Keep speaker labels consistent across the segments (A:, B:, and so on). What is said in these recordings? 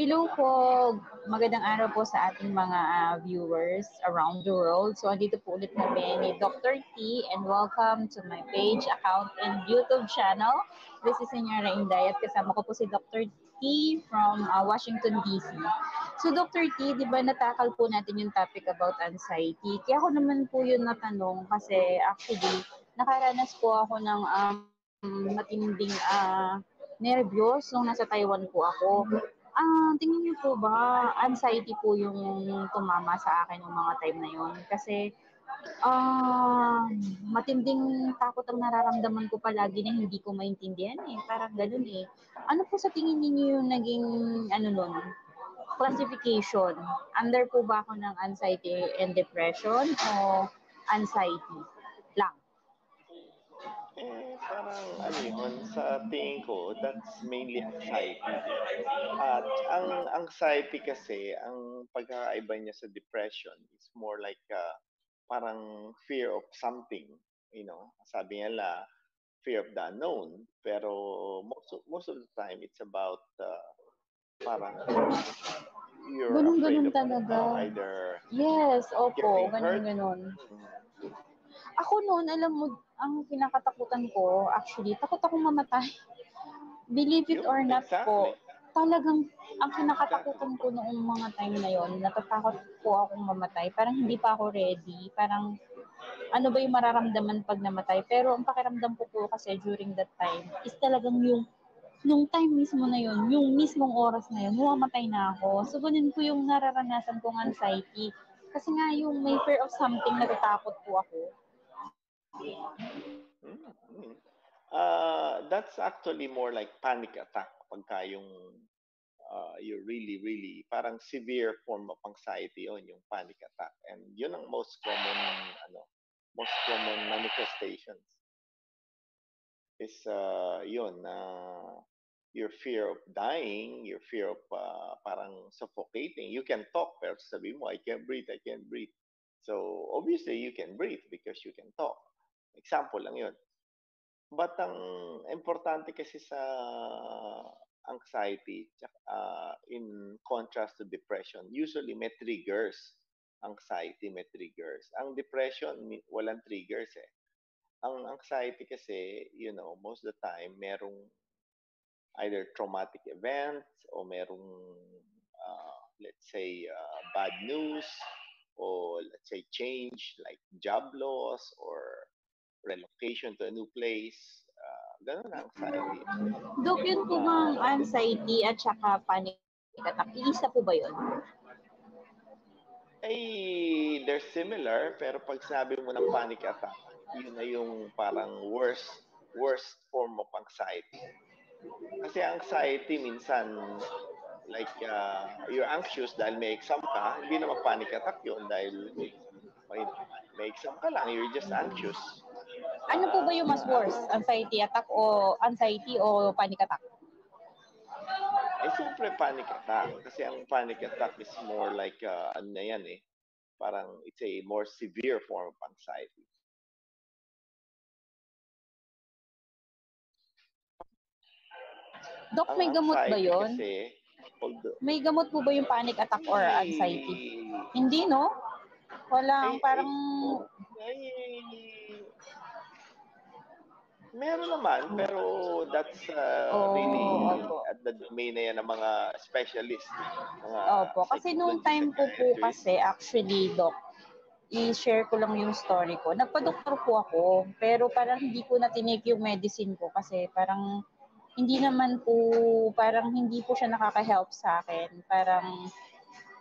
A: Hello po, magandang araw po sa ating mga viewers around the world. So, andito po ulit kami ni Dr. T and welcome to my page, account, and YouTube channel. This is Senyora Inday at kasama ko po si Dr. T from Washington, D.C. So, Dr. T, di ba natakal po natin yung topic about anxiety? Kaya ako naman po yun natanong kasi actually, nakaranas po ako ng matinding nervyos nung nasa Taiwan po ako. Tingin niyo po ba anxiety po yung tumama sa akin nung mga time na yun? Kasi matinding takot ang nararamdaman ko palagi na hindi ko maintindihan eh. Parang ganun eh. Ano po sa tingin niyo yung naging ano nun, classification? Under po ba ako ng anxiety and depression o anxiety lang?
B: Parang ano yun, sa tingin ko, that's mainly anxiety. At ang anxiety kasi, ang pagkakaiba niya sa depression is more like parang fear of something. Sabi nila, fear of the unknown. Pero most of the time, it's about parang you're afraid
A: Ganun
B: of
A: talaga.
B: either
A: Yes, opo,
B: getting hurt.
A: ganun.
B: Mm.
A: Ako noon, alam mo, ang kinakatakutan ko, actually, takot akong mamatay. Believe it or
B: Yun,
A: not po,
B: exactly.
A: talagang ang
B: Exactly.
A: kinakatakutan ko noong mga time na yon, natatakot po akong mamatay. Parang hindi pa ako ready. Parang ano ba yung mararamdaman pag namatay. Pero ang pakiramdam ko po kasi during that time is talagang yung nung time mismo na yon, yung mismong oras na yon, mamamatay na ako. So, ganun po yung nararanasan kong anxiety. Kasi nga yung may fear of something, natatakot po ako.
B: Mm. That's actually more like panic attack pagka yung you're really, really, parang severe form of anxiety yun, yung panic attack. And yun ang most common manifestations is your fear of dying, your fear of parang suffocating. You can talk, pero sabi mo, I can't breathe, I can't breathe. So, obviously, you can breathe because you can talk. Example lang yun. But ang importante kasi sa anxiety, in contrast to depression, usually may triggers. Anxiety may triggers. Ang depression, walang triggers eh. Ang anxiety kasi, most of the time, merong either traumatic events o merong, let's say, bad news or let's say change like job loss or relocation to a new place. Ganun ang anxiety.
A: Dok, yun po bang anxiety at saka panic attack, iisa po ba yun?
B: Ay, they're similar, pero pag sinabi mo ng panic attack, yun na yung parang worst form of anxiety. Kasi anxiety minsan, like, you're anxious dahil may exam ka, hindi naman panic attack yun dahil may exam ka lang, you're just anxious.
A: Ano po ba yung mas worse? Anxiety o panic attack?
B: Siyempre panic attack. Kasi ang panic attack is more like, ano na yan eh, parang it's a more severe form of anxiety.
A: Dok, may gamot ba yun?
B: Kasi,
A: may gamot po ba yung panic attack or anxiety? Hindi, no? Walang, parang...
B: Meron naman, pero that's really at the domain na yan ng mga specialist.
A: Opo, kasi nung time ko po kasi, actually, Doc, i-share ko lang yung story ko. Nagpa-doktor po ako, pero parang hindi ko na tinake yung medicine ko kasi parang hindi naman po, parang hindi po siya nakaka-help sa akin. Parang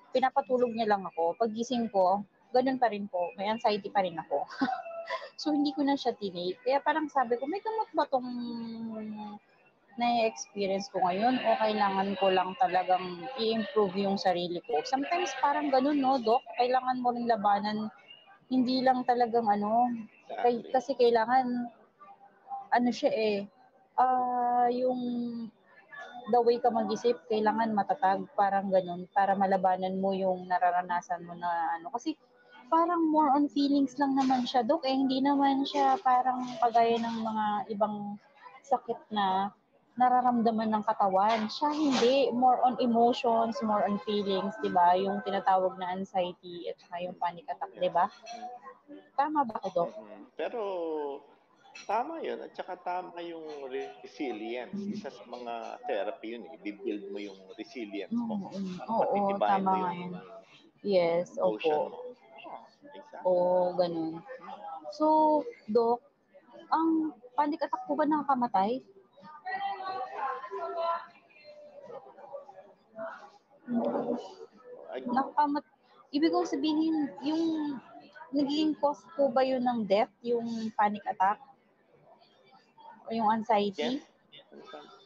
A: pinapatulog niya lang ako. Paggising ko, ganun pa rin po. May anxiety pa rin ako. So, hindi ko na siya tinake. Kaya parang sabi ko, may gamot ba tong na-experience ko ngayon o kailangan ko lang talagang i-improve yung sarili ko? Sometimes parang ganun, no, Doc? Kailangan mo rin labanan. Hindi lang talagang kasi kailangan, siya eh, yung the way ka mag-isip, kailangan matatag, parang ganun, para malabanan mo yung nararanasan mo na Kasi parang more on feelings lang naman siya, Dok. Hindi naman siya parang kagaya ng mga ibang sakit na nararamdaman ng katawan. Siya hindi, more on emotions, more on feelings, 'di ba? Yung tinatawag na anxiety at saka yung panic attack, 'di ba? Tama ba ako, Dok?
B: Pero tama 'yun at saka tama yung resilience. Isa sa mga therapy 'yun, eh, i-build mo yung resilience mo.
A: Oo,
B: Patitibayin
A: tama
B: mo
A: nga
B: yung
A: yun. Yes,
B: emotion
A: opo.
B: mo. Oo, exactly.
A: Oo, ganun. So, Dok, ang panic attack po ba nakakamatay?
B: Ay,
A: Nakakamat Ibig kong sabihin, yung nagiging cause po ba yun ng death, yung panic attack? O yung
B: again?
A: anxiety?
B: Ano sabi?